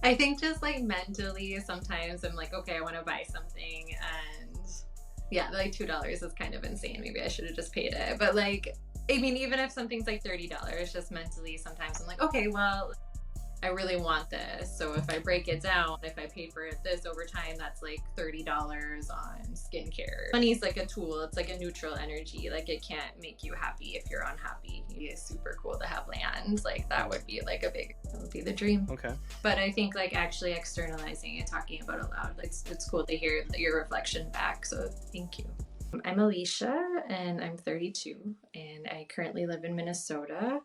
I think just like mentally, sometimes I'm like, okay, I want to buy something, and yeah, like $2 is kind of insane. Maybe I should have just paid it. But like, I mean, even if something's like $30, just mentally, sometimes I'm like, okay, well, I really want this. So if I break it down, if I pay for this over time, that's like $30 on skincare. Money's like a tool. It's like a neutral energy. Like it can't make you happy if you're unhappy. It's super cool to have land. Like that would be like that would be the dream. Okay. But I think like actually externalizing and talking about it aloud, like it's cool to hear your reflection back. So thank you. I'm Alicia and I'm 32 and I currently live in Minnesota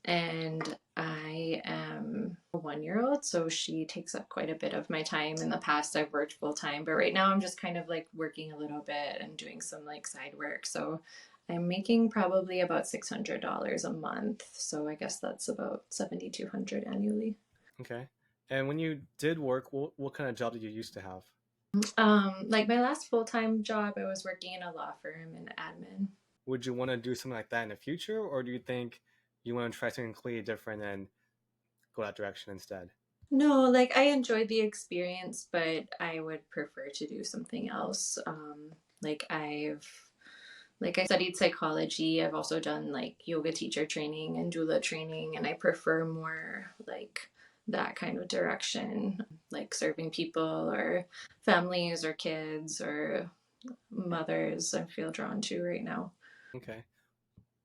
and I am a 1 year old, so she takes up quite a bit of my time. In the past, I've worked full time, but right now I'm just kind of like working a little bit and doing some like side work. So I'm making probably about $600 a month. So I guess that's about 7,200 annually. Okay. And when you did work, what kind of job did you used to have? Like my last full time job, I was working in a law firm in admin. Would you want to do something like that in the future, or do you think you want to try something completely different and go that direction instead? No, like I enjoyed the experience, but I would prefer to do something else. Like I studied psychology. I've also done like yoga teacher training and doula training, and I prefer more like that kind of direction, like serving people or families or kids or mothers. I feel drawn to right now. Okay.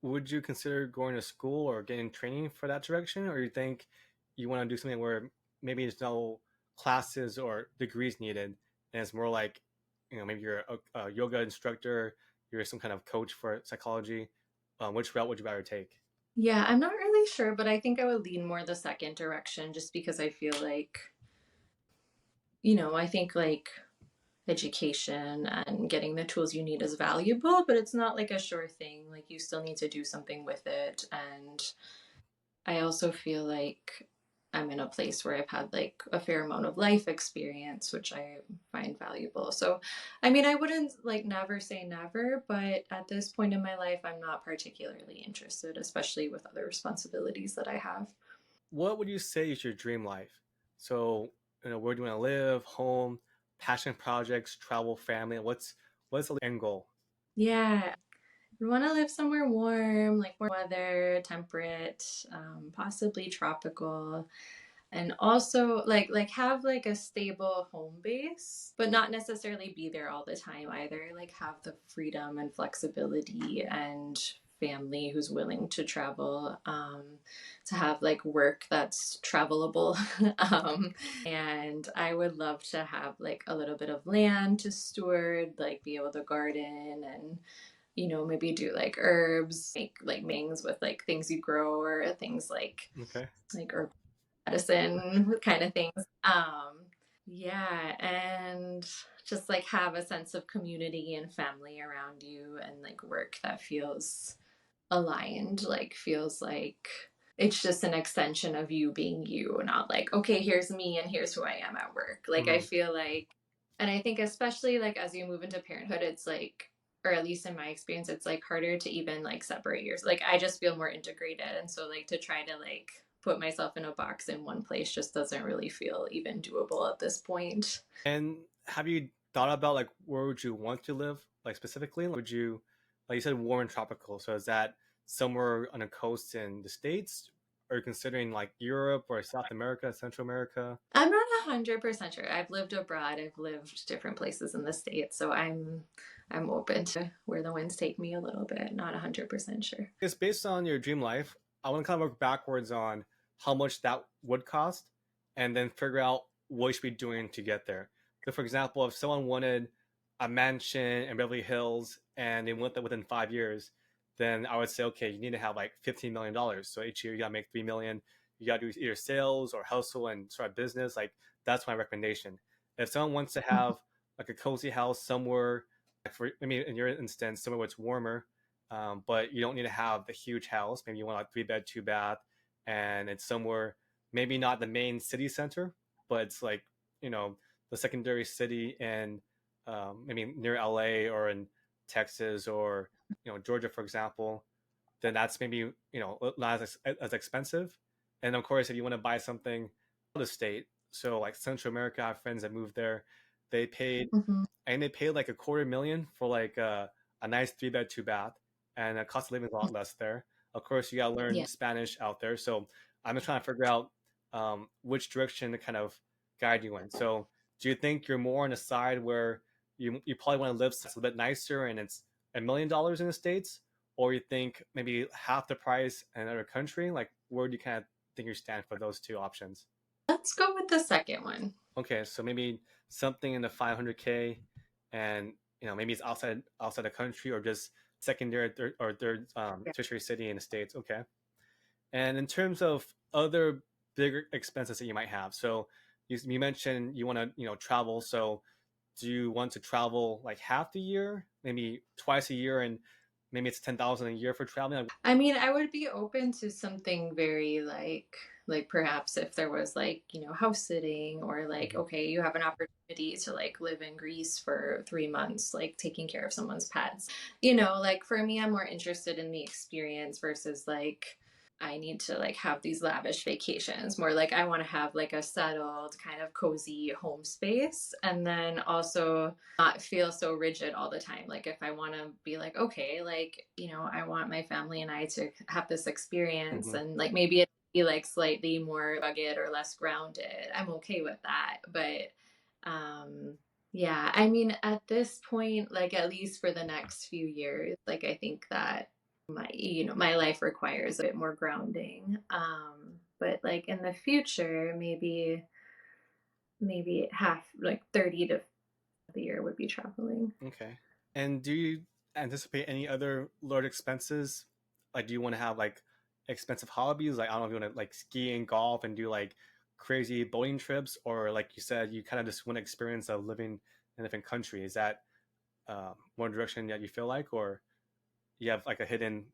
Would you consider going to school or getting training for that direction, or you think you want to do something where maybe there's no classes or degrees needed, and it's more like, maybe you're a yoga instructor, you're some kind of coach for psychology. Which route would you rather take? Yeah, I'm not really sure, but I think I would lean more the second direction just because I feel like, I think like education and getting the tools you need is valuable, but it's not like a sure thing. Like you still need to do something with it. And I also feel like I'm in a place where I've had like a fair amount of life experience, which I find valuable. So, I mean, I wouldn't like never say never, but at this point in my life, I'm not particularly interested, especially with other responsibilities that I have. What would you say is your dream life? So, where do you want to live, home, passion projects, travel, family? What's the end goal? Yeah, I want to live somewhere warm, like warm weather, temperate, possibly tropical, and also like have like a stable home base, but not necessarily be there all the time either. Like have the freedom and flexibility and family who's willing to travel, to have like work that's travelable. And I would love to have like a little bit of land to steward, like be able to garden and maybe do like herbs, make like mings with like things you grow or things Okay. like herb medicine kind of things. Yeah, and just like have a sense of community and family around you and like work that feels aligned, like feels like it's just an extension of you being you, not like, okay, here's me and here's who I am at work. Like I Mhm. feel like, and I think especially like as you move into parenthood, it's like, or at least in my experience, it's like harder to even like separate yours. Like I just feel more integrated. And so like to try to like put myself in a box in one place just doesn't really feel even doable at this point. And have you thought about like where would you want to live, like specifically? Would you, like you said, warm and tropical? So is that somewhere on a coast in the States? Are you considering like Europe or South America, Central America? I'm not 100% sure. I've lived abroad. I've lived different places in the States, so I'm open to where the winds take me a little bit. Not 100% sure. It's based on your dream life. I want to kind of work backwards on how much that would cost, and then figure out what you should be doing to get there. So, for example, if someone wanted a mansion in Beverly Hills and they want that within 5 years, then I would say, okay, you need to have like $15 million. So each year you gotta make 3 million. You gotta do either sales or hustle and start a business. Like that's my recommendation. If someone wants to have like a cozy house somewhere, like for I mean, in your instance, somewhere where it's warmer, but you don't need to have the huge house. Maybe you want a 3 bed, 2 bath, and it's somewhere maybe not the main city center, but it's like the secondary city in maybe near LA or in Texas or Georgia, for example. Then that's maybe not as expensive. And of course, if you want to buy something out of the state, So like Central America, I have friends that moved there. They paid Hmm. they paid like a quarter million for like a nice 3 bed 2 bath, and the cost of living is a lot less there. Of course, you gotta learn Yeah. Spanish out there, so I'm just trying to figure out which direction to kind of guide you in. So, do you think you're more on the side where you probably want to live a little bit nicer and it's $1 million in the states, or you think maybe half the price in another country? Like, where do you kind of think you stand for those two options? Let's go with the second one. Okay, so maybe something in the 500K, and maybe it's outside the country or just secondary or third Yeah. tertiary city in the states. Okay, and in terms of other bigger expenses that you might have, so you mentioned you want to travel. So do you want to travel like half the year, maybe twice a year, and maybe it's 10,000 a year for traveling? Like, I mean, I would be open to something very like perhaps if there was like, house sitting or like, mhm, okay, you have an opportunity to like live in Greece for 3 months, like taking care of someone's pets. Like for me, I'm more interested in the experience versus like I need to like have these lavish vacations. More like I want to have like a settled kind of cozy home space and then also not feel so rigid all the time. Like if I want to be like, okay, like, I want my family and I to have this experience mhm, and like maybe it be like slightly more rugged or less grounded. I'm okay with that. But yeah, I mean at this point, like at least for the next few years, like I think that my life requires a bit more grounding. But like in the future, maybe half like 30 to the year would be traveling. okay. And do you anticipate any other large expenses? Like, do you want to have like expensive hobbies? Like, I don't know if you want to like ski and golf and do like crazy boating trips, or like you said, you kind of just want to experience of living in a different country. Is that one direction that you feel like, or you have like a hidden,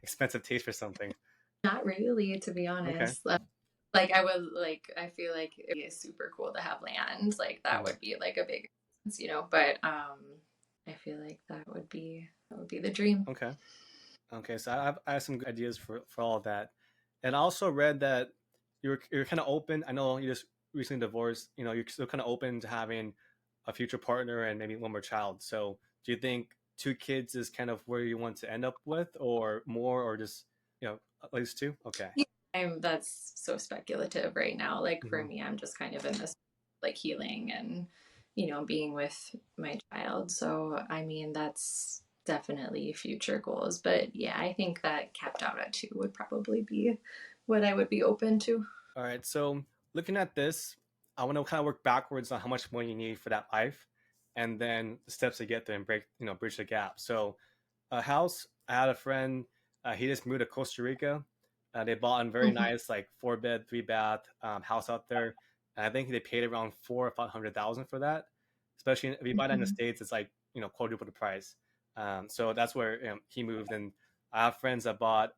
expensive taste for something? Not really, to be Okay. honest. Like I would like I feel like it is super cool to have land. Like that Mhm. would be like a big but I feel like that would be the dream. Okay. Okay. So I have some good ideas for all of that, and I also read that you're kind of open. I know you just recently divorced. You're still kind of open to having a future partner and maybe one more child. So do you think 2 kids is kind of where you want to end up with, or more, or just at least two? Okay. Yeah, that's so speculative right now. Like for Hmm. me, I'm just kind of in this like healing and being with my child. So I mean that's definitely future goals. But yeah, I think that capped out at 2 would probably be what I would be open to. All right. So looking at this, I want to kind of work backwards on how much money you need for that life, and then the steps to get there and bridge the gap. So a house. I had a friend. He just moved to Costa Rica. They bought a very Mhm. nice like 4 bed 3 bath house out there, and I think they paid around 4 or 500,000 for that. Especially if you buy that in the Mhm. states, it's like quadruple the price. So that's where he moved, and I have friends that bought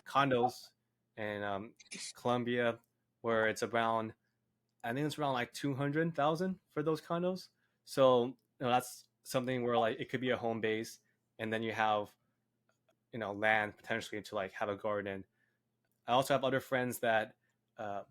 condos in Colombia, where it's around I think it's around like 200,000 for those condos. So that's something where like it could be a home base, and then you have land potentially to like have a garden. I also have other friends that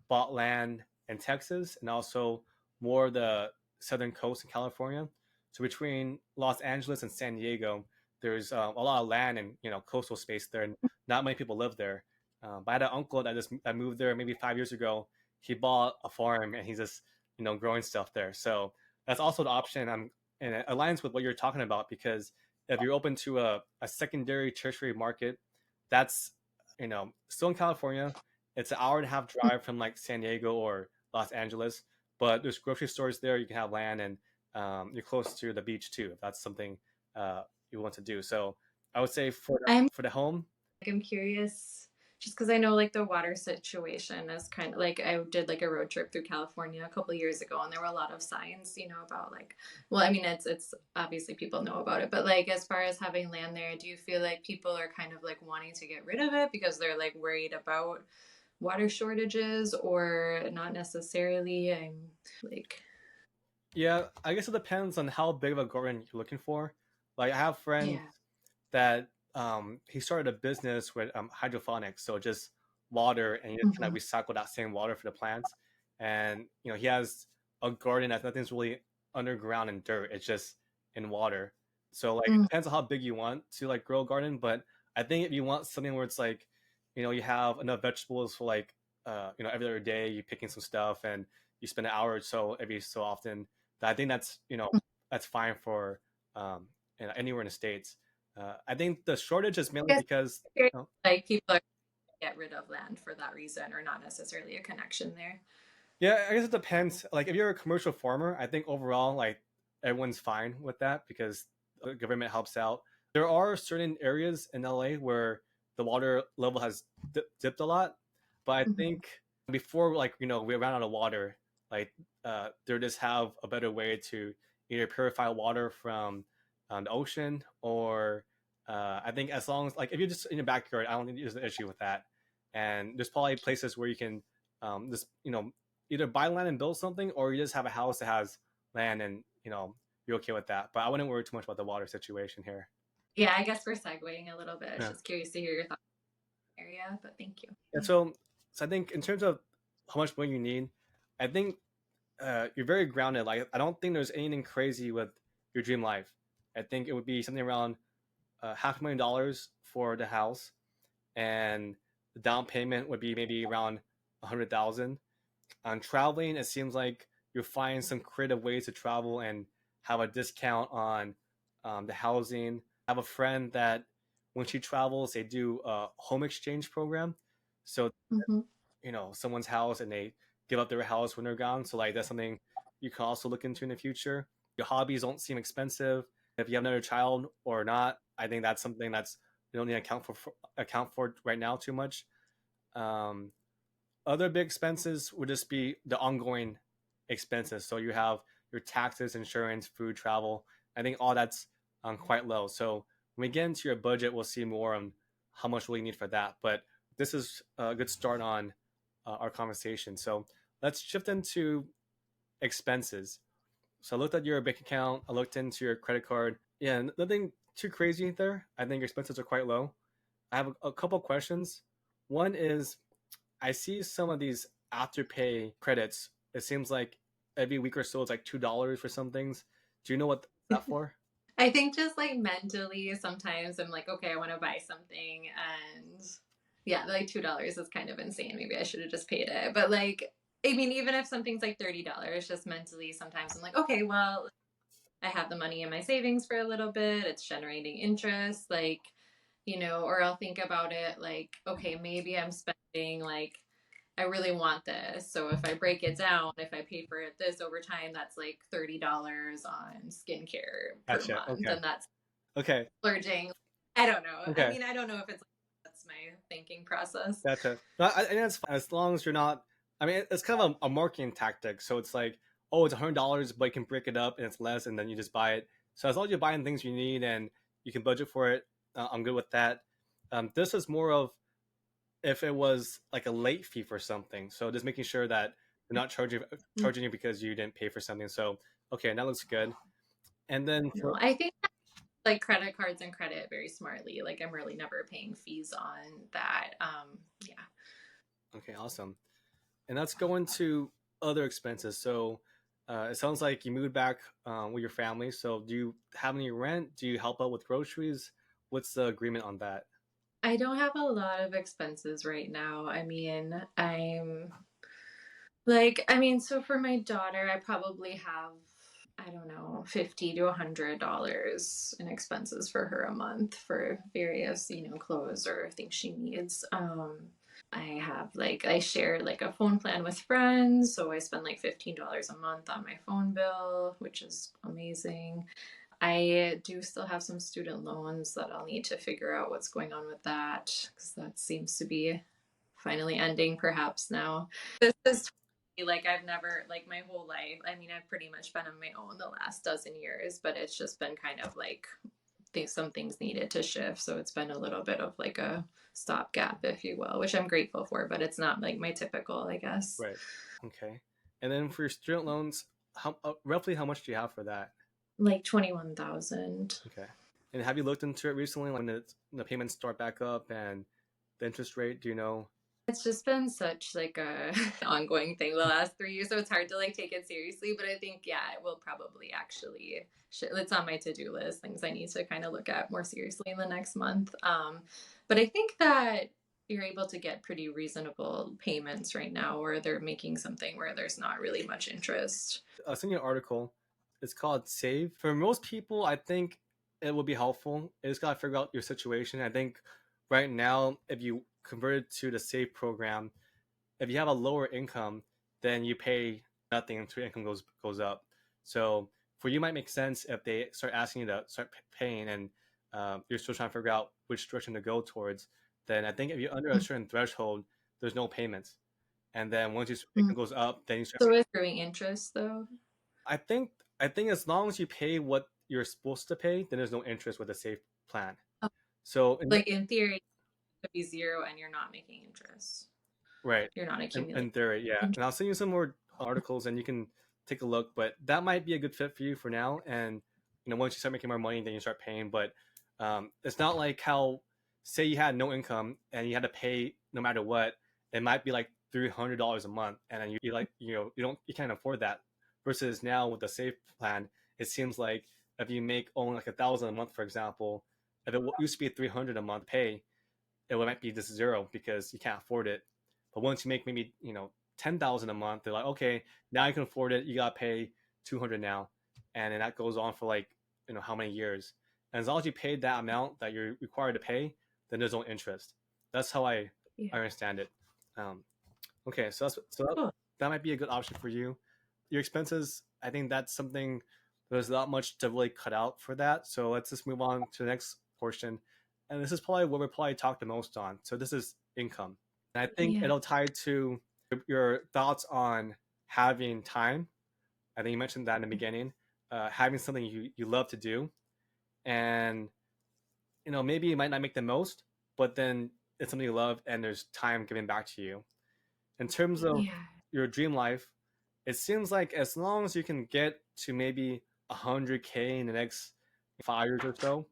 bought land in Texas and also more of the southern coast in California. So between Los Angeles and San Diego, there's a lot of land and coastal space there, and not many people live there. But I had an uncle that moved there maybe 5 years ago. He bought a farm and he's just growing stuff there. So that's also the option. And it aligns with what you're talking about because if you're open to a secondary tertiary market, that's still in California. It's an hour and a half drive from like San Diego or Los Angeles, but there's grocery stores there. You can have land, and you're close to the beach too, if that's something you want to do. So I would say I'm for the home. I'm curious just because I know like the water situation is kind of like I did like a road trip through California a couple of years ago and there were a lot of signs, about like well, I mean it's obviously people know about it, but like as far as having land there, do you feel like people are kind of like wanting to get rid of it because they're like worried about water shortages or not necessarily? I'm like Yeah, I guess it depends on how big of a garden you're looking for. Like I have friends yeah. that he started a business with hydroponics, so just water, and you just kind Hmm. of recycle that same water for the plants. and he has a garden that nothing's really underground and dirt. It's just in water. So like it Mm. depends on how big you want to like grow a garden, but I think if you want something where it's like, you have enough vegetables for like every other day you picking some stuff and you spend an hour or so every so often, I think that's fine for um anywhere in the States. I think the shortage is mainly I guess because like people are get rid of land for that reason, or not necessarily a connection there. yeah, I guess it depends. Like, if you're a commercial farmer, I think overall, like, everyone's fine with that because the government helps out. There are certain areas in LA where the water level has dipped a lot, but I Mhm. think before, like, we ran out of water, like, they just have a better way to either purify water from the ocean or I think as long as, like, if you're just in your backyard, I don't think there's an issue with that. And there's probably places where you can just either buy land and build something, or you just have a house that has land and you're okay with that. But I wouldn't worry too much about the water situation here. Yeah, I guess we're segueing a little bit. I was Yeah. just curious to hear your thoughts on the area, but thank you. And so I think in terms of how much money you need, I think you're very grounded. Like I don't think there's anything crazy with your dream life. I think it would be something around $500,000 for the house, and the down payment would be maybe around 100,000. On traveling, it seems like you'll find some creative ways to travel and have a discount on the housing. I have a friend that when she travels, they do a home exchange program. So, Hmm. someone's house and they give up their house when they're gone. So, like, that's something you can also look into in the future. Your hobbies don't seem expensive. If you have another child or not, I think that's something that's you don't need to account for right now too much. Um, Other big expenses would just be the ongoing expenses. So you have your taxes, insurance, food, travel. I think all that's quite low. So when we get into your budget, we'll see more on how much we need for that. But this is a good start on our conversation. So let's shift into expenses. So I looked at your bank account. I looked into your credit card. Yeah, nothing too crazy there. I think your expenses are quite low. I have a couple questions. One is I see some of these afterpay credits. It seems like every week or so it's like $2 for some things. Do you know what that for? I think just like mentally, sometimes I'm like, okay, I want to buy something, and yeah, like $2 is kind of insane. Maybe I should have just paid it. But like, I mean, even if something's like $30, just mentally, sometimes I'm like, okay, well, I have the money in my savings for a little bit. It's generating interest, like, or I'll think about it like, okay, maybe I'm spending like I really want this. So if I break it down, if I pay for it this over time, that's like $30 on skincare per Gotcha. month. Okay. And that's Okay. splurging. I don't know. I Okay. mean, I don't know if it's like, that's my thinking process. Gotcha. No, I think that's fine as long as you're not. I mean, it's kind of a marketing tactic. So it's like, oh, it's $100, but you can break it up and it's less, and then you just buy it. So as long as you're buying things you need and you can budget for it, I'm good with that. This is more of if it was like a late fee for something. So just making sure that they're not charging you because you didn't pay for something. So okay, that looks good. And then No, for I think like credit cards and credit very smartly. Like I'm really never paying fees on that. Yeah. okay, awesome. And let's go into other expenses. So it sounds like you moved back with your family. So do you have any rent? Do you help out with groceries? What's the agreement on that? I don't have a lot of expenses right now. I mean, so for my daughter, I probably have, I don't know, $50 to $100 in expenses for her a month for various, clothes or things she needs. I have I share like a phone plan with friends, so I spend like $15 a month on my phone bill, which is amazing. I do still have some student loans that I'll need to figure out what's going on with that because that seems to be finally ending perhaps now. This is like I've never like my whole life. I mean, I've pretty much been on my own the last dozen years, but it's just been kind of like some things needed to shift. So it's been a little bit of like a stopgap, if you will, which I'm grateful for, but it's not like my typical, I guess. Right. Okay. And then for your student loans, how roughly how much do you have for that? Like 21,000. Okay. And have you looked into it recently when the payments start back up and the interest rate? Do you know? It's just been such like a ongoing thing the last 3 years, so it's hard to like take it seriously. But I think yeah, it will probably actually. It's on my to-do list. Things I need to kind of look at more seriously in the next month. But I think that you're able to get pretty reasonable payments right now, where they're making something where there's not really much interest. I'll send you an article. It's called Save. For most people, I think it would be helpful. You just gotta figure out your situation. I think right now, if you convert it to the Save program, if you have a lower income, then you pay nothing until your income goes up. So for you, it might make sense if they start asking you to start paying, and you're still trying to figure out which direction to go towards. Then I think if you're under a certain threshold, there's no payments, and then once your Mm. income goes up, then you start. So is accruing interest though? I think I think as long as you pay what you're supposed to pay, then there's no interest with a safe plan. Oh, So like in theory, it could be zero and you're not making interest. right, You're not accumulating in theory, yeah. interest. And I'll send you some more articles, and you can take a look. But that might be a good fit for you for now. And once you start making more money, then you start paying. But it's not like how, say, you had no income and you had to pay no matter what. It might be like $300 a month, and then you like you can't afford that. Versus now with the safe plan, it seems like if you make only like 1,000 a month, for example, if it used to be 300 a month pay, it might be just zero because you can't afford it. But once you make maybe 10,000 a month, they're like, okay, now you can afford it. You gotta pay 200 now, and then that goes on for like how many years. And as long as you paid that amount that you're required to pay, then there's no interest. That's how I Yeah. understand it. Um, okay, so Cool. that might be a good option for you. Your expenses, I think that's something. There's not much to really cut out for that. So let's just move on to the next portion, and this is probably what we probably talked the most on. So this is income, and I think Yeah. it'll tie to your thoughts on having time. I think you mentioned that in the beginning. Having something you love to do, and maybe you might not make the most, but then it's something you love, and there's time given back to you. In terms of Yeah. your dream life, it seems like as long as you can get to maybe 100K in the next 5 years or so,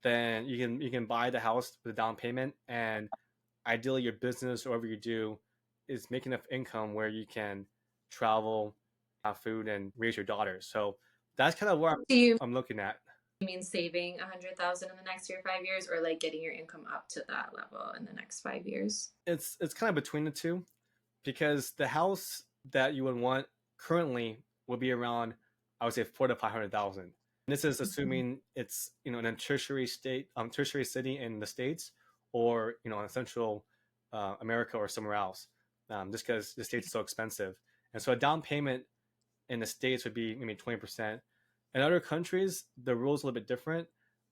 then you can buy the house with a down payment, and ideally your business or whatever you do is making enough income where you can travel, have food, and raise your daughter. So that's kind of where Do you I'm looking at. mean saving 100,000 in the next year, 5 years, or like getting your income up to that level in the next 5 years? It's kind of between the two, because the house that you would want currently would be around, I would say, 400,000 to 500,000. This is Mhm. assuming it's in a tertiary city in the states, or in Central America or somewhere else, just because the states are so expensive. And so a down payment in the states would be maybe 20%. In other countries, the rules are a little bit different.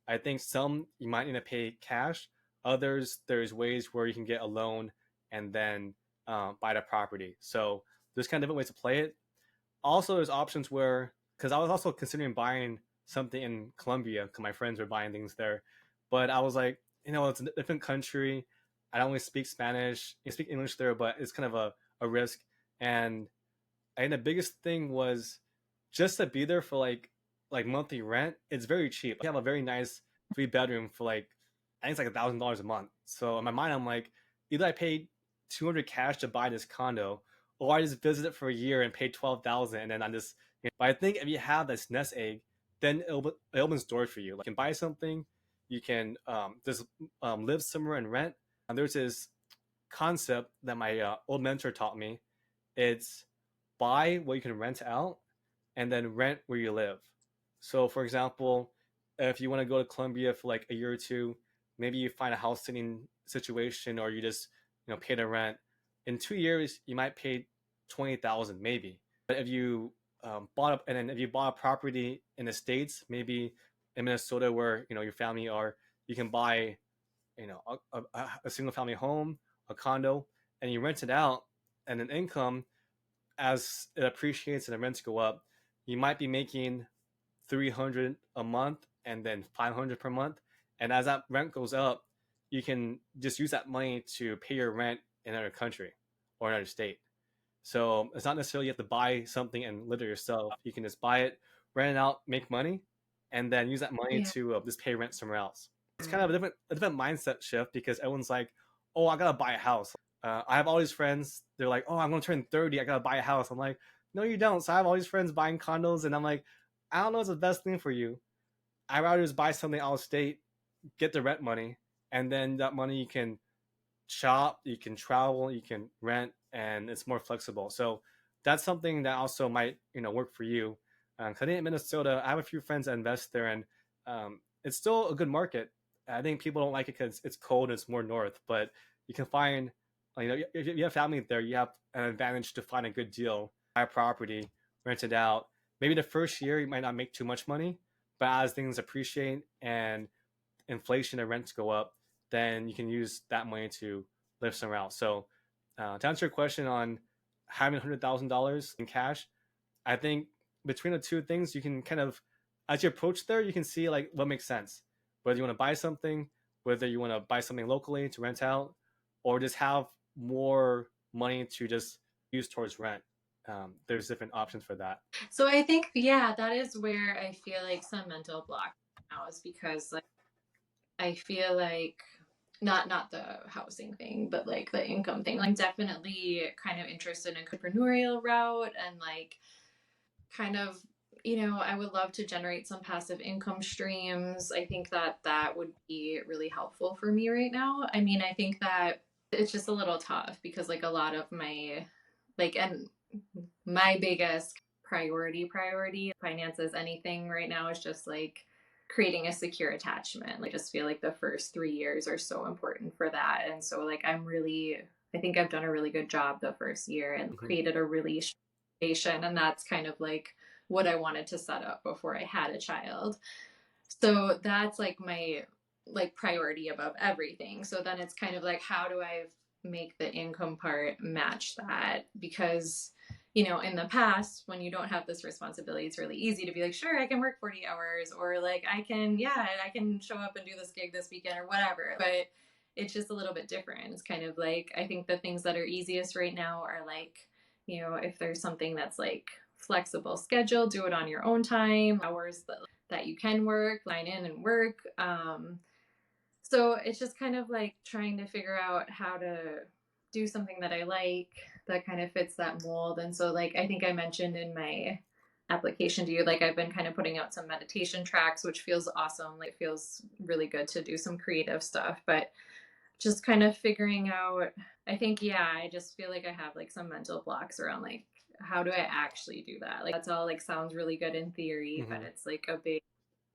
I think some you might need to pay cash. Others, there's ways where you can get a loan and then buy the property. So there's kind of different ways to play it. Also, there's options where, because I was also considering buying something in Colombia because my friends were buying things there, but I was like, it's a different country. I don't really speak Spanish. I speak English there, but it's kind of a risk. And I think the biggest thing was just to be there for like monthly rent. It's very cheap. I have a very nice 3 bedroom for like, I think it's like $1,000 a month. So in my mind, I'm like, either I paid 200 cash to buy this condo, or I just visit it for a year and pay 12,000, and then I'm just. But I think if you have this nest egg, then it opens doors for you. Like you can buy something, you can just live somewhere and rent. And there's this concept that my old mentor taught me. It's buy what you can rent out and then rent where you live. So, for example, if you want to go to Colombia for like a year or two, maybe you find a house sitting situation, or you just pay the rent. In 2 years, you might pay 20,000 maybe. But if you bought up, and then if you bought a property in the states, maybe in Minnesota where your family are, you can buy a single family home, a condo, and you rent it out, and an income as it appreciates and the rents go up, you might be making 300 a month and then 500 per month. And as that rent goes up, you can just use that money to pay your rent in another country or another state. So it's not necessarily you have to buy something and live there yourself. You can just buy it, rent it out, make money, and then use that money Yeah. to just pay rent somewhere else. It's kind of a different mindset shift, because everyone's like, "Oh, I gotta buy a house." I have all these friends. They're like, "Oh, I'm gonna turn 30. I gotta buy a house." I'm like, "No, you don't." So I have all these friends buying condos, and I'm like, "I don't know what's the best thing for you. I'd rather just buy something out of state, get the rent money, and then that money you can shop, you can travel, you can rent, and it's more flexible." So that's something that also might work for you. 'Cause I think in Minnesota, I have a few friends that invest there, and it's still a good market. I think people don't like it because it's cold and it's more north, but you can find, if you have family there, you have an advantage to find a good deal, buy a property, rent it out. Maybe the first year you might not make too much money, but as things appreciate and inflation and rents go up, then you can use that money to live somewhere else. So, to answer your question on having $100,000 in cash, I think between the two things, you can kind of, as you approach there, you can see like what makes sense. Whether you want to buy something, whether you want to buy something locally to rent out, or just have more money to just use towards rent. There's different options for that. So I think, yeah, that is where I feel like some mental block now is because like I feel like not the housing thing, but like the income thing. Like, I'm definitely kind of interested in entrepreneurial route and like kind of, I would love to generate some passive income streams. I think that that would be really helpful for me right now. I mean, I think that it's just a little tough because like a lot of my like and my biggest priority finances anything right now is just like creating a secure attachment. Like, I just feel like the first 3 years are so important for that. And so like I think I've done a really good job the first year and Mm-hmm. created a really foundation, and that's kind of like what I wanted to set up before I had a child. So that's like my like priority above everything. So then it's kind of like, how do I make the income part match that? Because in the past, when you don't have this responsibility, it's really easy to be like, sure, I can work 40 hours, or like I can show up and do this gig this weekend or whatever. But it's just a little bit different. It's kind of like, I think the things that are easiest right now are like, if there's something that's like flexible schedule, do it on your own time, hours that you can work, line in and work. So it's just kind of like trying to figure out how to do something that I like that kind of fits that mold. And so, like, I think I mentioned in my application to you, like, I've been kind of putting out some meditation tracks, which feels awesome. Like, it feels really good to do some creative stuff, but just kind of figuring out, I think, yeah, I just feel like I have like some mental blocks around like, how do I actually do that? Like, that's all like sounds really good in theory, but Mm-hmm. it's like a big,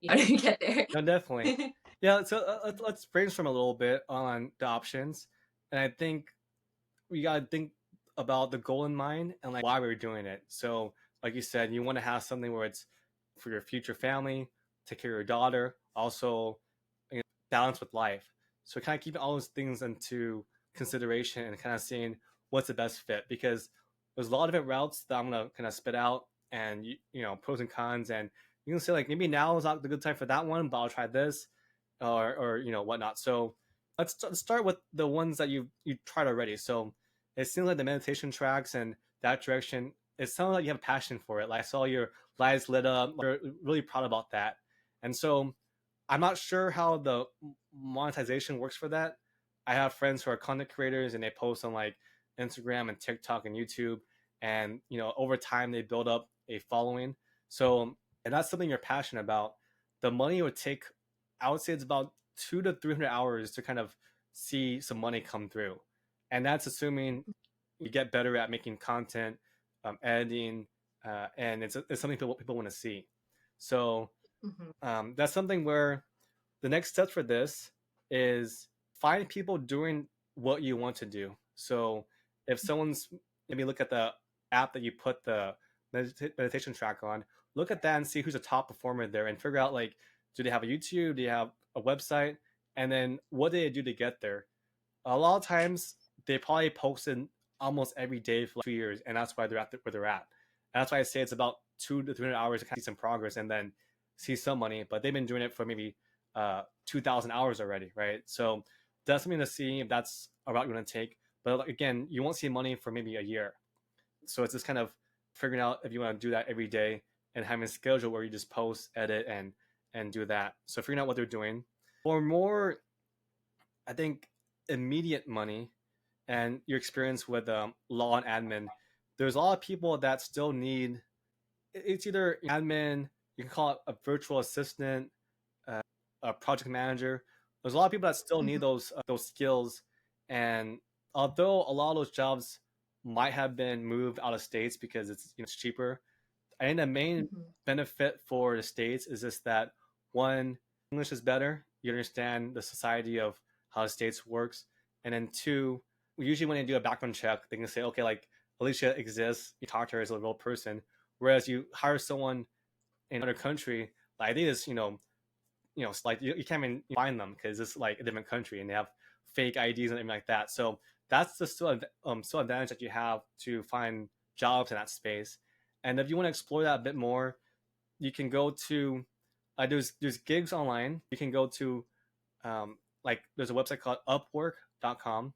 how do you get there? No, definitely. Yeah, so let's brainstorm a little bit on the options, and I think we gotta think about the goal in mind and like why we're doing it. So, like you said, you want to have something where it's for your future family, take care of your daughter, also balance with life. So, kind of keeping all those things into consideration and kind of seeing what's the best fit because there's a lot of different routes that I'm gonna kind of spit out and pros and cons and you can say like maybe now is not the good time for that one, but I'll try this or whatnot. So let's start with the ones that you tried already. So it seems like the meditation tracks and that direction. It sounds like you have a passion for it. Like I saw your lights lit up. You're really proud about that. And so I'm not sure how the monetization works for that. I have friends who are content creators and they post on like Instagram and TikTok and YouTube, and over time they build up a following. So, and that's something you're passionate about. The money would take, I would say, it's about 200 to 300 hours to kind of see some money come through, and that's assuming you get better at making content, editing, and it's something people want to see. So Mm-hmm. that's something where the next step for this is find people doing what you want to do. So if someone's maybe look at the app that you put the meditation track on, look at that and see who's a top performer there and figure out like, do they have a YouTube? Do they have a website? And then what do they do to get there? A lot of times they probably posted almost every day for like 2 years, and that's why they're at where they're at. And that's why I say it's about 200 to 300 hours to kind of see some progress and then see some money. But they've been doing it for maybe 2,000 hours already, right? So that's something to see if that's a route you want to take. But again, you won't see money for maybe a year. So it's just kind of figuring out if you want to do that every day and having a schedule where you just post, edit, and do that. So figuring out what they're doing. For more, I think immediate money, and your experience with law and admin, there's a lot of people that still need, it's either admin, you can call it a virtual assistant, a project manager. There's a lot of people that still need Mhm. those skills, and although a lot of those jobs might have been moved out of states because it's cheaper, I think the main Mhm. benefit for the states is just that one, English is better. You understand the society of how the states works, and then two, usually when they do a background check, they can say, okay, like Alicia exists. You talk to her as a real person. Whereas you hire someone in another country, like I think it's it's like you can't even find them because it's like a different country and they have fake IDs and everything like that. So that's the still advantage that you have to find jobs in that space. And if you want to explore that a bit more, you can go to there's gigs online. You can go to like there's a website called Upwork.com,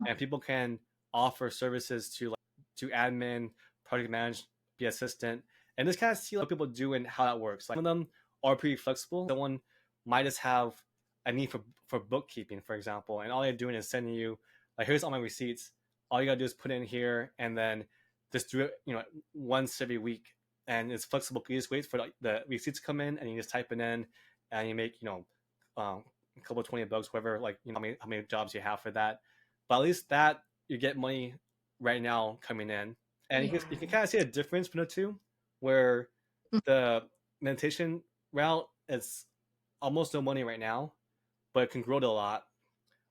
and people can offer services to admin, project manage, be assistant, and just kind of see what people do and how that works. Like some of them are pretty flexible. Someone might just have a need for bookkeeping, for example, and all they're doing is sending you like here's all my receipts. All you gotta do is put in here and then just do it, once every week. And it's flexible. You just wait for the receipts to come in, and you just type it in, and you make a couple of $20, whatever, like how many jobs you have for that. But at least that you get money right now coming in, and Yeah. you can kind of see a difference between the two, where the meditation route is almost no money right now, but it can grow to a lot.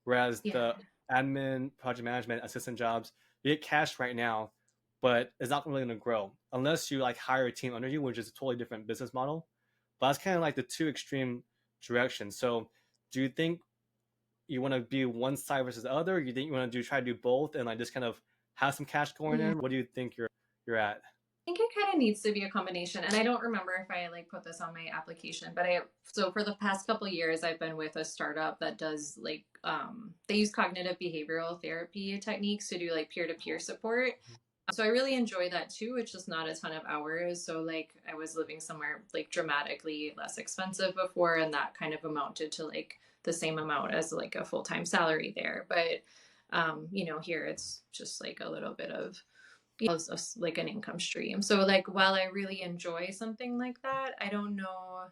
Whereas Yeah. the admin, project management, assistant jobs, you get cash right now, but it's not really going to grow unless you like hire a team under you, which is a totally different business model. But that's kind of like the two extreme directions. So, do you think you want to be one side versus the other? Or you think you want to try to do both and like just kind of have some cash going Yeah. in? What do you think you're at? Think it kind of needs to be a combination. And I don't remember if I like put this on my application, but so for the past couple of years I've been with a startup that does like they use cognitive behavioral therapy techniques to do like peer-to-peer support. So I really enjoy that too. It's just not a ton of hours. So like I was living somewhere like dramatically less expensive before, and that kind of amounted to like the same amount as like a full-time salary there. But here it's just like a little bit of like an income stream. So like while I really enjoy something like that, I don't know,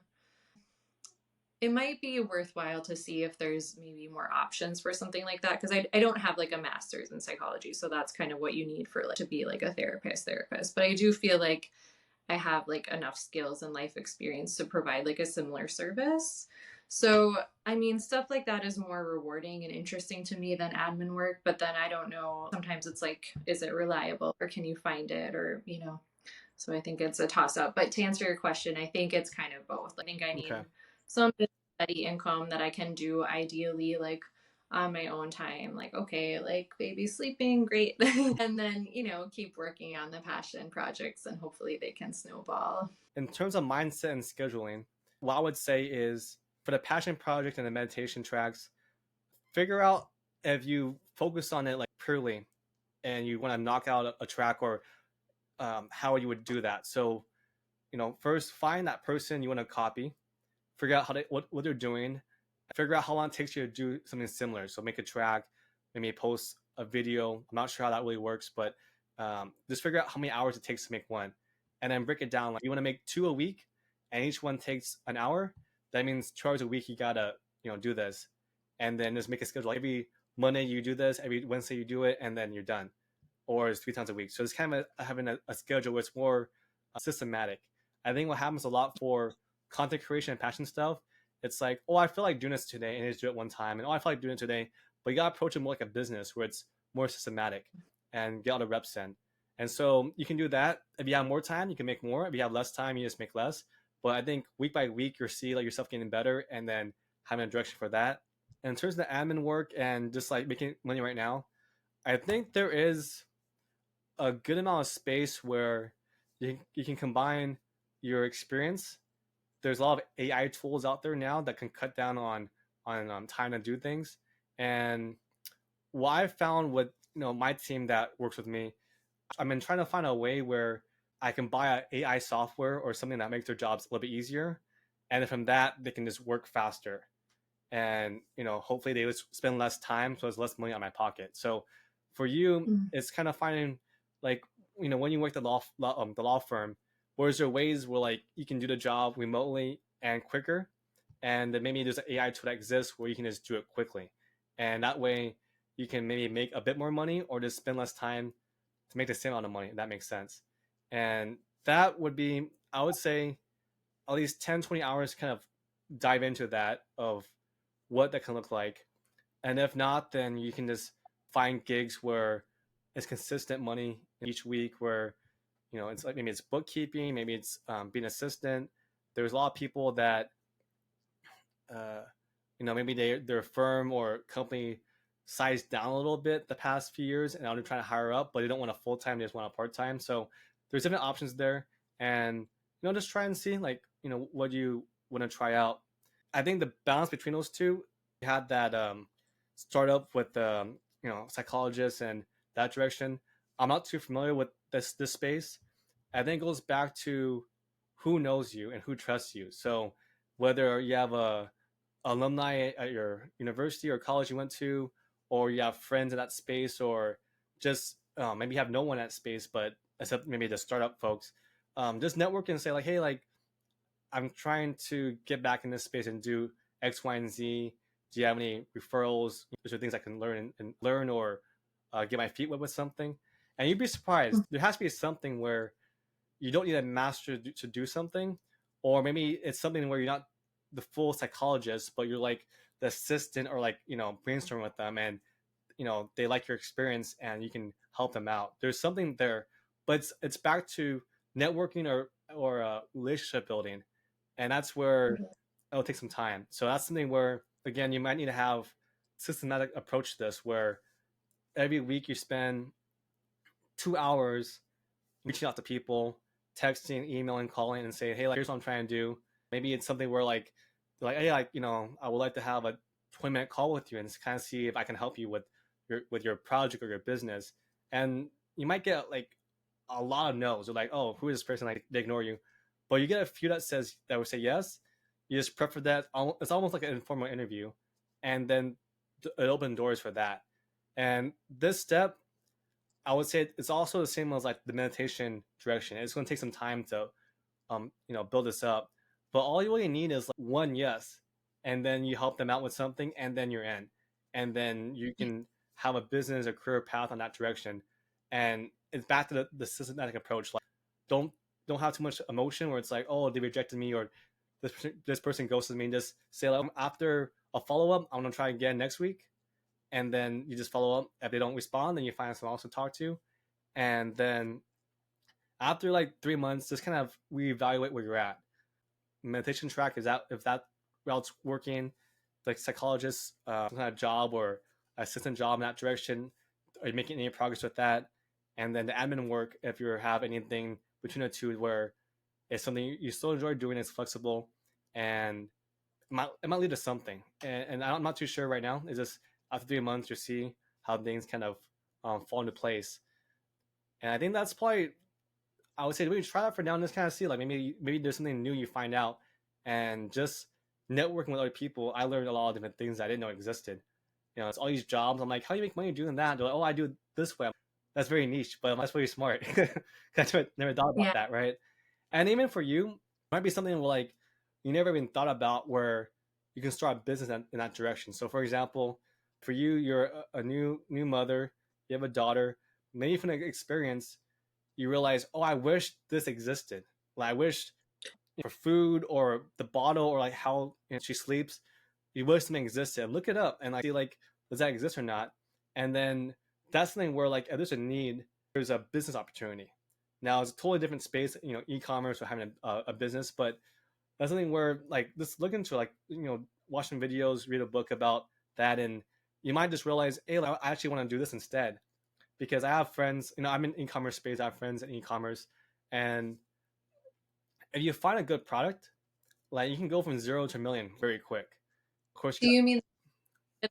it might be worthwhile to see if there's maybe more options for something like that, because I don't have like a master's in psychology, so that's kind of what you need for like to be like a therapist, but I do feel like I have like enough skills and life experience to provide like a similar service. So, I mean, stuff like that is more rewarding and interesting to me than admin work. But then I don't know. Sometimes it's like, is it reliable or can you find it or. So I think it's a toss up. But to answer your question, I think it's kind of both. I think I need Okay. some steady income that I can do ideally like on my own time. Like, okay, like baby's sleeping, great. And then, keep working on the passion projects and hopefully they can snowball. In terms of mindset and scheduling, what I would say is for the passion project and the meditation tracks, figure out if you focus on it like purely and you want to knock out a track, or how you would do that. So, first find that person you want to copy, figure out what they're doing, figure out how long it takes you to do something similar. So make a track, maybe post a video. I'm not sure how that really works, but just figure out how many hours it takes to make one, and then break it down. Like you want to make two a week, and each one takes an hour. That means 2 hours a week. You gotta do this, and then just make a schedule. Like every Monday you do this, every Wednesday you do it, and then you're done. Or it's 3 times a week. So it's kind of having a schedule where it's more systematic. I think what happens a lot for content creation and passion stuff, it's like, oh, I feel like doing this today, and just do it one time, and oh, I feel like doing it today. But you gotta approach it more like a business where it's more systematic and get all the reps in. And so you can do that. If you have more time, you can make more. If you have less time, you just make less. But I think week by week, you'll see like yourself getting better, and then having a direction for that. And in terms of the admin work and just like making money right now, I think there is a good amount of space where you can combine your experience. There's a lot of AI tools out there now that can cut down on time to do things. And what I've found with my team that works with me, I've been trying to find a way where I can buy a AI software or something that makes their jobs a little bit easier, and then from that they can just work faster, and hopefully they would spend less time, so there's less money on my pocket. So For you, Mm. it's kind of finding like when you work the law firm, whereas there ways where like you can do the job remotely and quicker, and then maybe there's an AI tool that exists where you can just do it quickly, and that way you can maybe make a bit more money or just spend less time to make the same amount of money. If that makes sense, and that would be, I would say, at least 10-20 hours kind of dive into that of what that can look like. And if not, then you can just find gigs where it's consistent money each week where it's like maybe it's bookkeeping, maybe it's being an assistant. There's a lot of people that uh, maybe their firm or company sized down a little bit the past few years, and now they're trying to hire up, but they don't want a full time; they just want a part time. So there's different options there, and just try and see like what you want to try out. I think the balance between those two, you had that startup with psychologists and that direction. I'm not too familiar with this space. I think it goes back to who knows you and who trusts you. So whether you have a alumni at your university or college you went to, or you have friends in that space, or just maybe you have no one at space, but except maybe the startup folks, just network and say like, hey, like I'm trying to get back in this space and do X, Y, and Z. Do you have any referrals? Those are things I can learn or get my feet wet with something. And you'd be surprised. There has to be something where you don't need a master to do something, or maybe it's something where you're not the full psychologist, but you're like the assistant or like brainstorm with them, and they like your experience and you can help them out. There's something there, but it's back to networking or relationship building, and that's where it'll take some time. So that's something where again you might need to have systematic approach to this, where every week you spend 2 hours reaching out to people, texting, emailing, calling, and saying, "Hey, like, here's what I'm trying to do." Maybe it's something where like, hey, like, I would like to have a 20-minute call with you and just kind of see if I can help you with your project or your business. And you might get like a lot of no's. They're like, "Oh, who is this person?" Like, they ignore you. But you get a few that would say yes. You just prep for that. It's almost like an informal interview, and then it opens doors for that. And this step, I would say it's also the same as like the meditation direction. It's going to take some time to build this up, but all you really need is like one yes, and then you help them out with something, and then you're in, and then you can have a business or career path on that direction. And it's back to the systematic approach. Like, don't don't have too much emotion where it's like, oh, they rejected me, or this person ghosted me. And just say like, after a follow up, I'm gonna try again next week, and then you just follow up. If they don't respond, then you find someone else to talk to, and then after like 3 months, just kind of reevaluate where you're at. Meditation track, is that if that route's working, like psychologist, some kind of job or assistant job in that direction, are you making any progress with that? And then the admin work, if you have anything between the two where it's something you still enjoy doing, it's flexible, and it might lead to something. And I'm not too sure right now. It's just after 3 months, you see how things kind of fall into place. And I think that's probably, I would say, maybe try that for now and just kind of see like maybe there's something new you find out, and just networking with other people. I learned a lot of different things I didn't know existed. It's all these jobs. I'm like, how do you make money doing that? They're like, oh, I do it this way. That's very niche, but that's very smart. I never thought about Yeah. that, right? And even for you, it might be something like you never even thought about where you can start a business in that direction. So, for example, for you, you're a new mother. You have a daughter. Maybe from the experience, you realize, oh, I wish this existed. Like I wish for food or the bottle or like how she sleeps, you wish something existed. Look it up and like see like does that exist or not. And then that's something where like if there's a need, there's a business opportunity. Now it's a totally different space, e-commerce or having a business, but that's something where like just look into like watching videos, read a book about that, and you might just realize, hey, like, I actually want to do this instead, because I have friends, I'm in e-commerce space, I have friends in e-commerce, and if you find a good product, like you can go from zero to a million very quick. Of course, Do you mean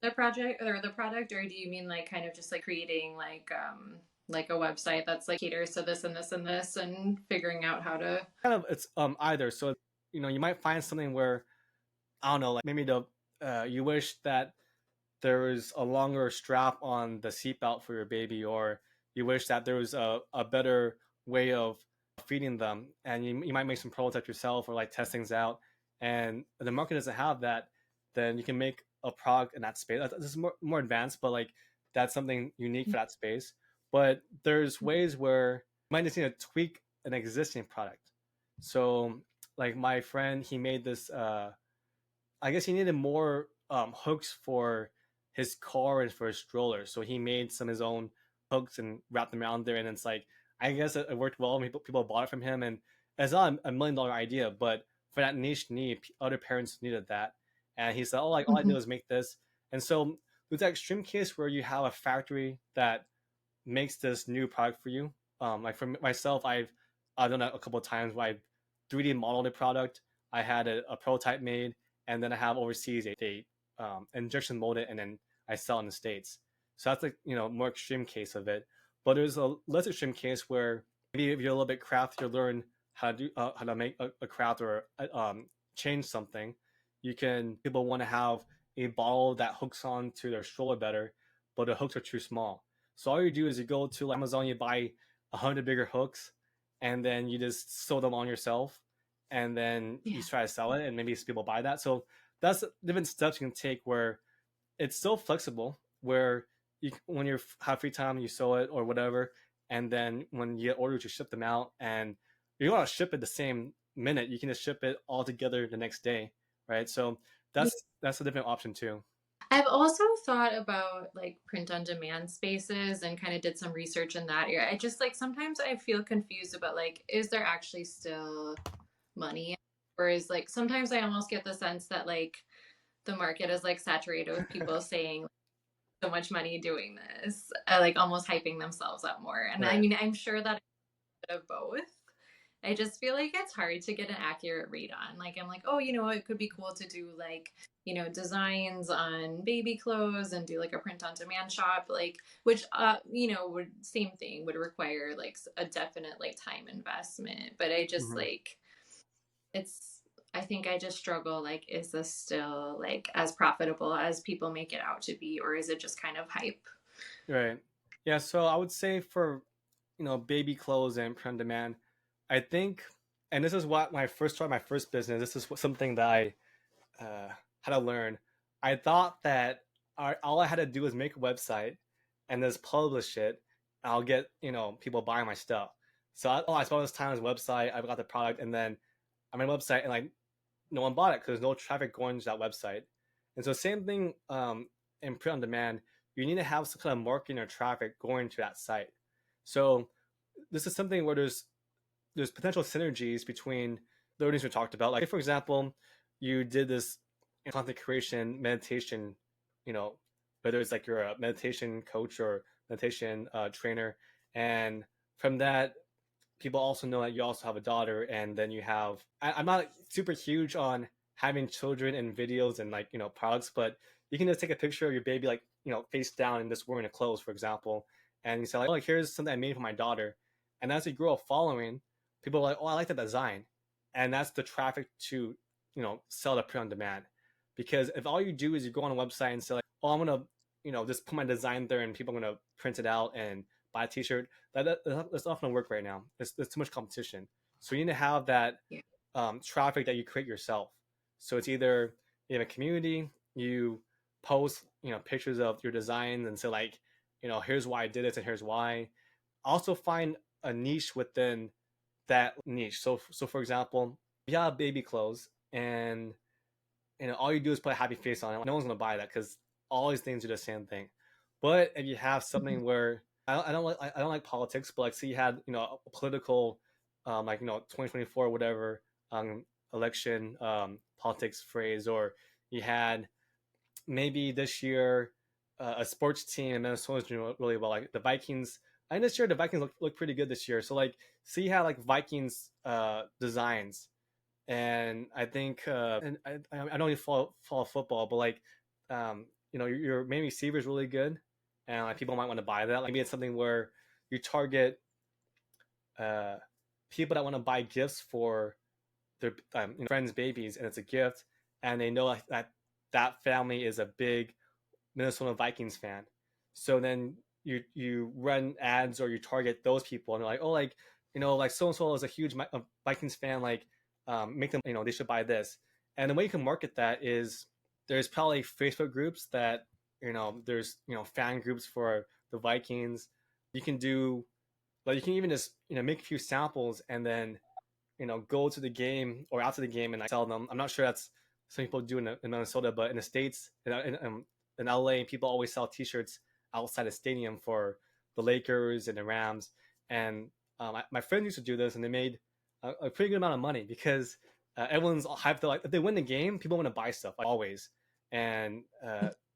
the project or the product, or do you mean like kind of just like creating like a website that's like caters to this and this and this and figuring out how to. kind of it's either. So you might find something where I don't know, like maybe the you wish that there was a longer strap on the seatbelt for your baby, or you wish that there was a better way of feeding them, and you might make some prototypes yourself or like test things out, and the market doesn't have that, then you can make a product in that space. This is more advanced, but like that's something unique for that space. But there's ways where you might just need to tweak an existing product. So like my friend, he made this I guess he needed more hooks for his car and for his stroller, so he made some of his own hooks and wrapped them around there. And it's like, I guess it worked well. People bought it from him, and it's not a $1 million idea, but for that niche need, other parents needed that. And he said, "Oh, like all I did Mhm. was make this." And so, with that extreme case where you have a factory that makes this new product for you. Like for myself, I've done that a couple of times where I've 3D modeled a product. I had a prototype made, and then I have overseas they injection mold it, and then I sell in the states. So that's like more extreme case of it. But there's a less extreme case where maybe if you're a little bit crafty, you learn how to make a craft or change something. People want to have a bottle that hooks on to their stroller better, but the hooks are too small. So all you do is you go to Amazon, you buy 100 bigger hooks, and then you just sew them on yourself, and then you Yeah. try to sell it, and maybe people buy that. So that's different steps you can take where it's so flexible. Where when you have free time, you sew it or whatever, and then when you get orders, you ship them out, and you don't want to ship it the same minute. You can just ship it all together the next day, right? So Yeah. that's a different option too. I've also thought about like print on demand spaces and kind of did some research in that area. I just like sometimes I feel confused about like, is there actually still money? Or is like sometimes I almost get the sense that like the market is like saturated with people saying like, so much money doing this, like almost hyping themselves up more. And I Right. mean, I'm sure that it's a bit of both. I just feel like it's hard to get an accurate read on. Like, I'm like, oh, it could be cool to do like, designs on baby clothes and do like a print on demand shop, like, which, would same thing would require like a definite like time investment. But I just Mm-hmm. like, it's, I think I just struggle. Like, is this still like as profitable as people make it out to be, or is it just kind of hype? Right. Yeah. So I would say for baby clothes and print on demand, I think, and this is what when I first started my first business, this is something that I had to learn. I thought that all I had to do was make a website and just publish it. And I'll get people buying my stuff. So I spent all this time on this website. I got the product, and then I made a website, and like no one bought it because there's no traffic going to that website. And so same thing in print on demand. You need to have some kind of marketing or traffic going to that site. So this is something where there's potential synergies between the things we talked about. Like, for example, you did this content creation meditation, you know, whether it's like you're a meditation coach or meditation trainer, and from that, people also know that you also have a daughter, and then you have. I'm not super huge on having children in videos and like products, but you can just take a picture of your baby like face down and just wearing the clothes, for example, and you say like, oh, like here's something I made for my daughter, and as you grow a following, people are like, oh, I like that design, and that's the traffic to sell the print on demand, because if all you do is you go on a website and say like, oh, I'm gonna just put my design there and people are gonna print it out and buy a T-shirt, that's not going to work right now. There's too much competition. So you need to have that Yeah. traffic that you create yourself. So it's either you have a community, you post pictures of your designs and say like here's why I did it and here's why. Also find a niche within that niche. So for example, you have baby clothes and all you do is put a happy face on it. No one's gonna buy that because all these things are the same thing. But if you have Mhm. something where I don't like politics, but like say you had a political like 2024 whatever election politics phrase, or you had maybe this year a sports team in Minnesota's doing really well, like the Vikings. I think this year the Vikings look pretty good this year. So like see how like Vikings designs, and I think and I don't even follow football, but like your main receiver is really good, and like people might want to buy that. Like maybe it's something where you target uh, people that want to buy gifts for their friends' babies, and it's a gift, and they know like, that family is a big Minnesota Vikings fan. So then you run ads or you target those people, and they're like, oh, like like so and so is a huge Vikings fan, like make them they should buy this. And the way you can market that is there's probably Facebook groups that there's fan groups for the Vikings. You can do like you can even just make a few samples and then go to the game or after the game and like sell them. I'm not sure that's some people do in Minnesota, but in the states, in LA, people always sell T-shirts outside the stadium for the Lakers and the Rams. And my friends used to do this, and they made a pretty good amount of money because everyone's hyped. Like if they win the game, people want to buy stuff like always, and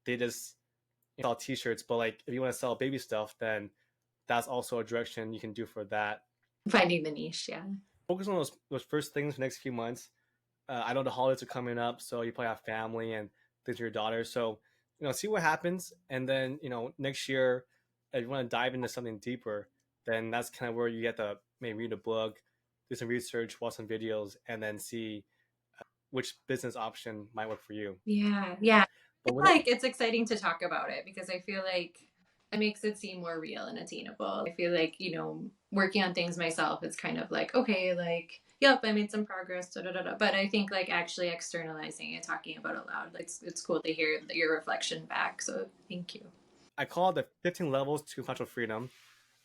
they just sell T-shirts. But like if you want to sell baby stuff, then that's also a direction you can do for that. Finding the niche, yeah. Focus on those first things for the next few months. I know the holidays are coming up, so you probably have family and things with your daughter. So, see what happens, and then next year, if you want to dive into something deeper, then that's kind of where you get to maybe read a book, do some research, watch some videos, and then see which business option might work for you. Yeah, yeah. I But feel like it's exciting to talk about it because I feel like it makes it seem more real and attainable. I feel like, working on things myself, it's kind of like, okay, like, yep, I made some progress, da da da da. But I think like actually externalizing it, talking about it loud, like, it's cool to hear your reflection back. So thank you. I call it the 15 levels to financial freedom.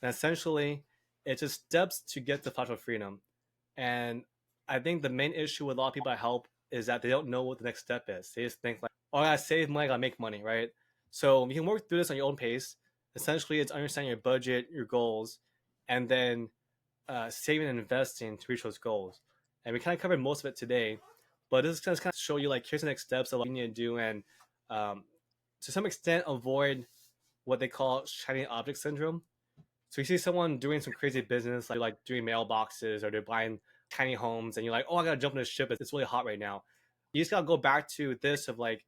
And essentially, it's just steps to get to financial freedom. And I think the main issue with a lot of people I help is that they don't know what the next step is. They just think like, oh, I gotta save money, I gotta make money, right? So you can work through this on your own pace. Essentially, it's understanding your budget, your goals, and then saving and investing to reach those goals. And we kind of covered most of it today, but this is going to kind of show you like here's the next steps of what you need to do, and um, to some extent avoid what they call shiny object syndrome. So you see someone doing some crazy business, like doing mailboxes or they're buying tiny homes, and you're like, oh, I gotta jump in this ship. It's really hot right now. You just gotta go back to this of like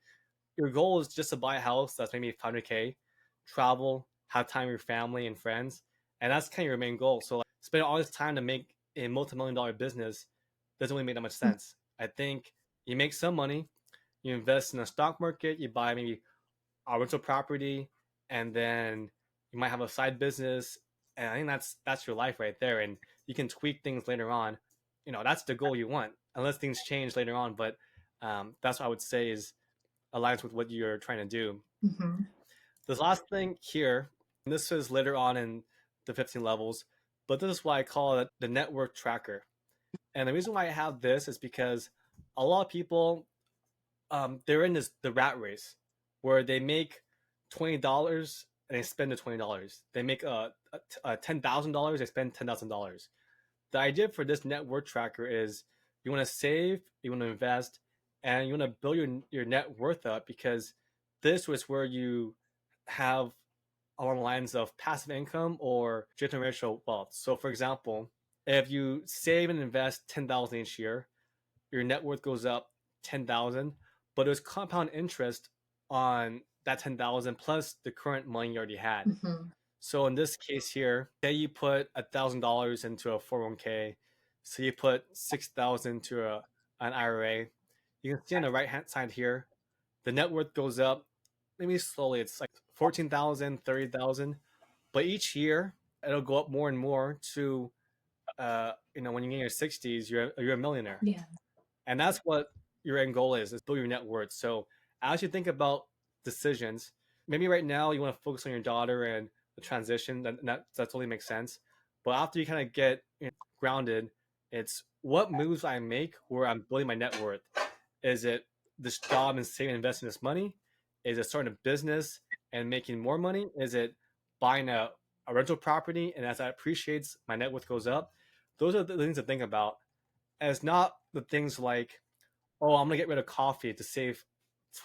your goal is just to buy a house that's maybe 500K, travel, have time with your family and friends, and that's kind of your main goal. So like spending all this time to make a multi-million-dollar business doesn't really make that much sense. I think you make some money, you invest in the stock market, you buy maybe a rental property, and then you might have a side business, and I think that's your life right there. And you can tweak things later on. That's the goal you want, unless things change later on. But that's what I would say is aligns with what you're trying to do. Mm-hmm. This last thing here, and this is later on in the 15 levels, but this is why I call it the network tracker. And the reason why I have this is because a lot of people they're in the rat race where they make $20 and they spend the $20. They make $10,000, they spend $10,000. The idea for this net worth tracker is you want to save, you want to invest, and you want to build your net worth up, because this was where you have along the lines of passive income or generational wealth. So, for example, if you save and invest 10,000 each year, your net worth goes up 10,000, but there's compound interest on that 10,000 plus the current money you already had. Mm-hmm. So in this case here, say you put $1,000 into a 401k, so you put 6,000 into an IRA. You can see on the right hand side here, the net worth goes up maybe slowly. It's like 14,000, 30,000, but each year it'll go up more and more to when you get in your 60s, you're a millionaire. Yeah. And that's what your end goal is build your net worth. So as you think about decisions, maybe right now you want to focus on your daughter and the transition, that totally makes sense. But after you kind of get grounded, it's what moves I make where I'm building my net worth. Is it this job and saving and investing this money? Is it starting a business and making more money? Is it buying a rental property, and as that appreciates, my net worth goes up? Those are the things to think about. And it's not the things like, oh, I'm gonna get rid of coffee to save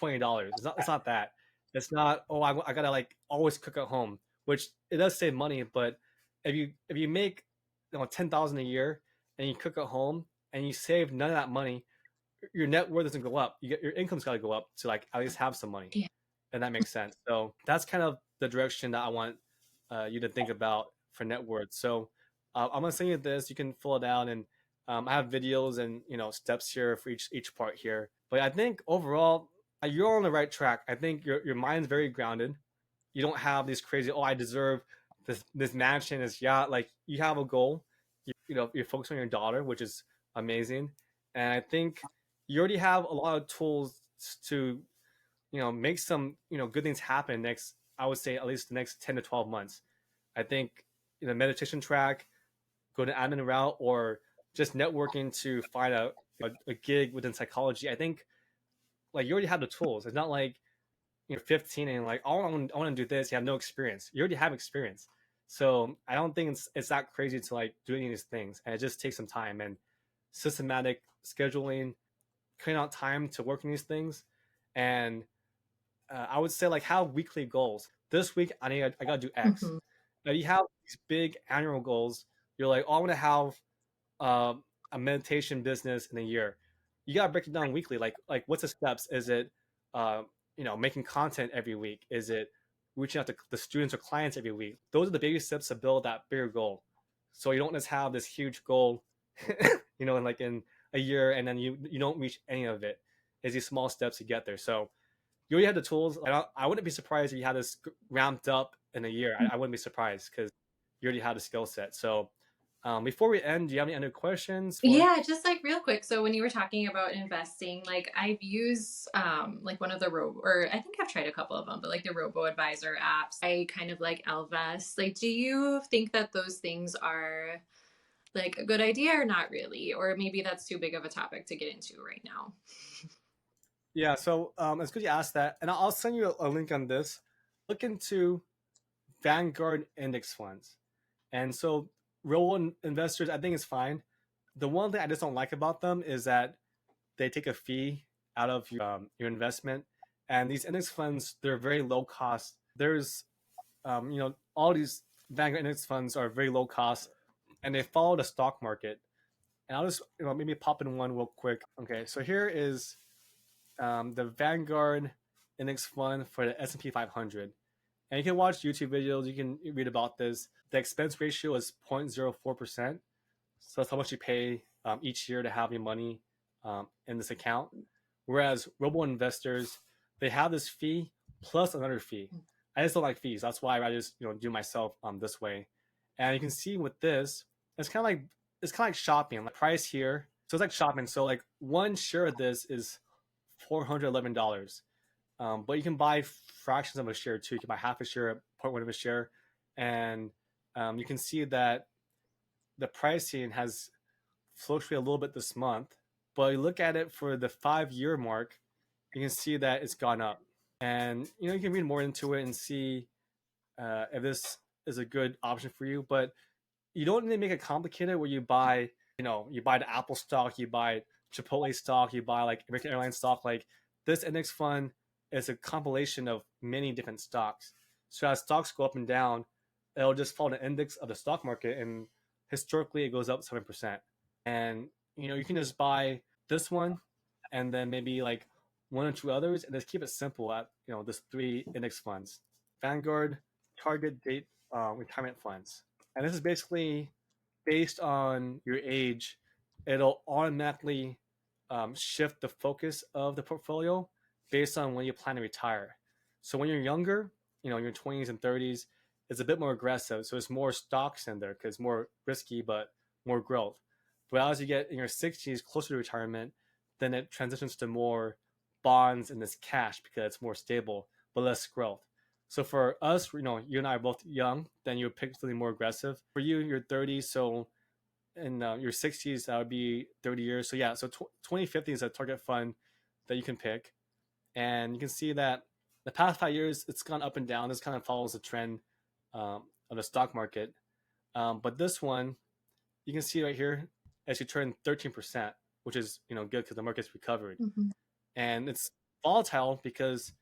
$20. It's not that. It's not, oh, I gotta like always cook at home, which it does save money. But if you make 10,000 a year and you cook at home and you save none of that money, your net worth doesn't go up. Your income's got to go up to like at least have some money, Yeah. and that makes sense. So that's kind of the direction that I want you to think about for net worth. So I'm gonna send you this. You can fill it out, and I have videos and steps here for each part here. But I think overall, you're on the right track. I think your mind's very grounded. You don't have these crazy, oh, I deserve this mansion, this yacht. Like you have a goal. You're focused on your daughter, which is amazing. And I think you already have a lot of tools to make some good things happen next. I would say at least the next 10 to 12 months. I think meditation track, go to admin route, or just networking to find a gig within psychology. I think like you already have the tools. It's not like you're 15 and like, oh, I want to do this. You have no experience. You already have experience. So I don't think it's that crazy to like do any of these things. And it just takes some time and systematic scheduling, cutting out time to work on these things. And I would say like have weekly goals. This week I gotta do X. Hmm. Now you have these big annual goals. You're like, oh, I want to have uh, a meditation business in a year. You gotta break it down weekly. Like what's the steps? Is it uh, making content every week? Is it reaching out to the students or clients every week? Those are the baby steps to build that bigger goal. So you don't just have this huge goal, in a year and then you don't reach any of it. It's these small steps to get there. So you already have the tools. I wouldn't be surprised if you had this ramped up in a year. I wouldn't be surprised because you already have the skill set. So before we end, do you have any other questions for? Yeah, just like real quick. So when you were talking about investing, like I've used like one of the or I think I've tried a couple of them, but like the robo advisor apps. I kind of like Elvest. Like, do you think that those things are like a good idea or not really? Or maybe that's too big of a topic to get into right now. Yeah, so it's good you asked that, and I'll send you a link on this. Look into Vanguard index funds, and so real investors, I think it's fine. The one thing I just don't like about them is that they take a fee out of your investment, and these index funds they're very low cost. There's all these Vanguard index funds are very low cost, and they follow the stock market. And I'll just maybe pop in one real quick. Okay, so here is the Vanguard index fund for the S&P 500. And you can watch YouTube videos. You can read about this. The expense ratio is 0.04%. So that's how much you pay each year to have your money in this account. Whereas robo investors, they have this fee plus another fee. I just don't like fees. That's why I just do myself this way. And you can see with this, it's kind of like shopping. Like price here, so it's like shopping. So like one share of this is $411. But you can buy fractions of a share too. You can buy half a share, 0.1 of a share, and you can see that the pricing has fluctuated a little bit this month. But you look at it for the 5 year mark, you can see that it's gone up. And you can read more into it and see if this is a good option for you. But you don't need to make it complicated where you buy the Apple stock, you buy Chipotle stock, you buy like American Airlines stock. Like this index fund is a compilation of many different stocks. So as stocks go up and down, it'll just follow the index of the stock market, and historically it goes up 7%. And you can just buy this one, and then maybe like one or two others, and just keep it simple at this three index funds: Vanguard, Target Date, retirement funds. And this is basically based on your age, it'll automatically shift the focus of the portfolio based on when you plan to retire. So when you're younger, your 20s and 30s, it's a bit more aggressive. So it's more stocks in there because it's more risky, but more growth. But as you get in your 60s, closer to retirement, then it transitions to more bonds and this cash because it's more stable, but less growth. So for us, you and I are both young, then you would pick something more aggressive. For you, you're 30, so in your 60s, that would be 30 years. So yeah, so 2050 is a target fund that you can pick. And you can see that the past 5 years, it's gone up and down. This kind of follows the trend of the stock market. But this one, you can see right here, as you turn 13%, which is good because the market's recovered. Mm-hmm. And it's volatile because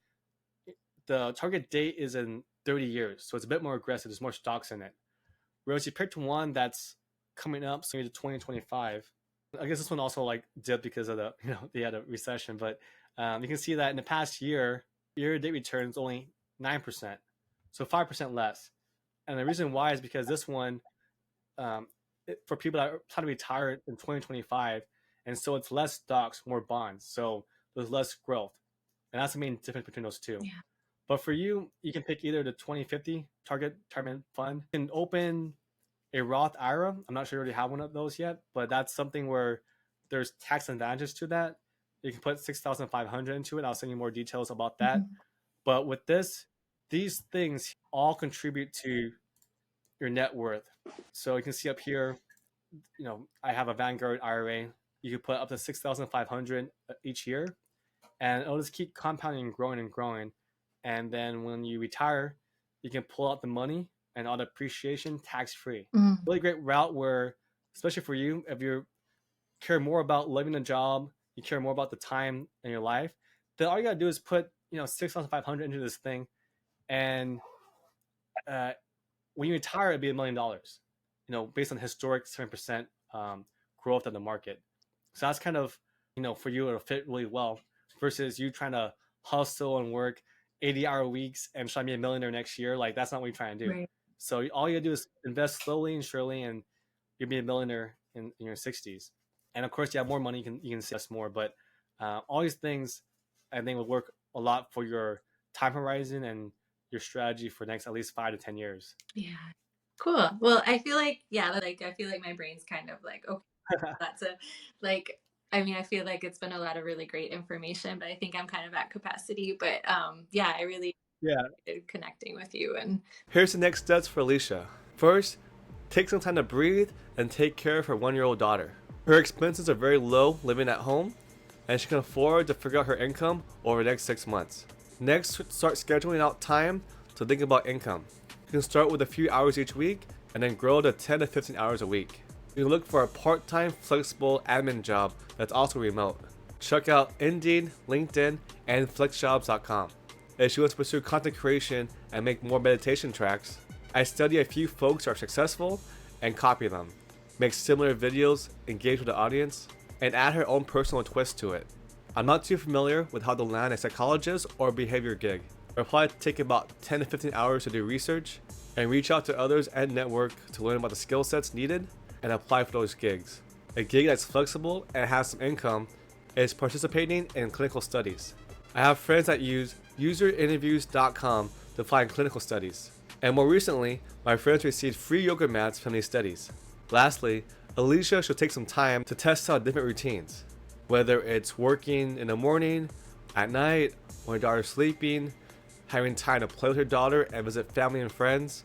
the target date is in 30 years. So it's a bit more aggressive. There's more stocks in it. Whereas you picked one that's coming up, so to 2025. I guess this one also like dipped because of the they had a recession, but you can see that in the past year-to-date returns only 9%, so 5% less. And the reason why is because this one, for people that plan to retire in 2025, and so it's less stocks, more bonds, so there's less growth. and that's the main difference between those two. Yeah. But for you, you can pick either the 2050 target retirement fund. You can open a Roth IRA. I'm not sure you already have one of those yet, but that's something where there's tax advantages to that. You can put 6,500 into it. I'll send you more details about that. Mhm. But with this, these things all contribute to your net worth. So you can see up here, I have a Vanguard IRA. You can put up to 6,500 each year, and it'll just keep compounding and growing and growing. And then when you retire, you can pull out the money and all the appreciation tax free. Mm. Really great route where, especially for you, if you care more about living a job, you care more about the time in your life, then all you gotta do is put 6,500 into this thing, and uh, when you retire, it'd be $1 million. Based on historic 7% growth of the market. So that's kind of for you it'll fit really well versus you trying to hustle and work 80-hour weeks and try to be a millionaire next year. Like that's not what you're trying to do. Right. So all you gotta do is invest slowly and surely, and you'll be a millionaire in your 60s. And of course, you have more money, you can invest more. But all these things, I think, will work a lot for your time horizon and your strategy for the next at least 5 to 10 years. Yeah. Cool. Well, I feel like, yeah, like I feel like my brain's kind of like, okay, that's a like I mean, I feel like it's been a lot of really great information, but I think I'm kind of at capacity. But yeah, I really Yeah. enjoyed connecting with you. And Here's the next steps for Alicia. First, take some time to breathe and take care of her 1-year-old daughter. Her expenses are very low living at home, and she can afford to figure out her income over the next 6 months. Next, start scheduling out time to think about income. You can start with a few hours each week and then grow to 10 to 15 hours a week. You can look for a part-time, flexible admin job that's also remote. Check out Indeed, LinkedIn, and flexjobs.com. If she wants to pursue content creation and make more meditation tracks, I study a few folks who are successful and copy them, make similar videos, engage with the audience, and add her own personal twist to it. I'm not too familiar with how to land a psychologist or behavior gig. I probably take about 10 to 15 hours to do research and reach out to others and network to learn about the skill sets needed and apply for those gigs. A gig that's flexible and has some income is participating in clinical studies. I have friends that use userinterviews.com to find clinical studies. And more recently, my friends received free yoga mats from these studies. Lastly, Alicia should take some time to test out different routines. Whether it's working in the morning, at night, when her daughter's sleeping, having time to play with her daughter and visit family and friends.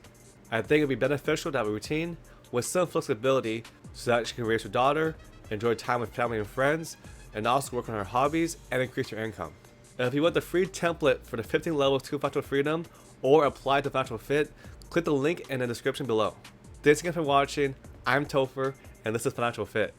I think it would be beneficial to have a routine with some flexibility so that she can raise her daughter, enjoy time with family and friends, and also work on her hobbies and increase her income. And if you want the free template for the 15 levels to financial freedom or apply to financial fit, click the link in the description below. Thanks again for watching. I'm Topher, and this is Financial Fit.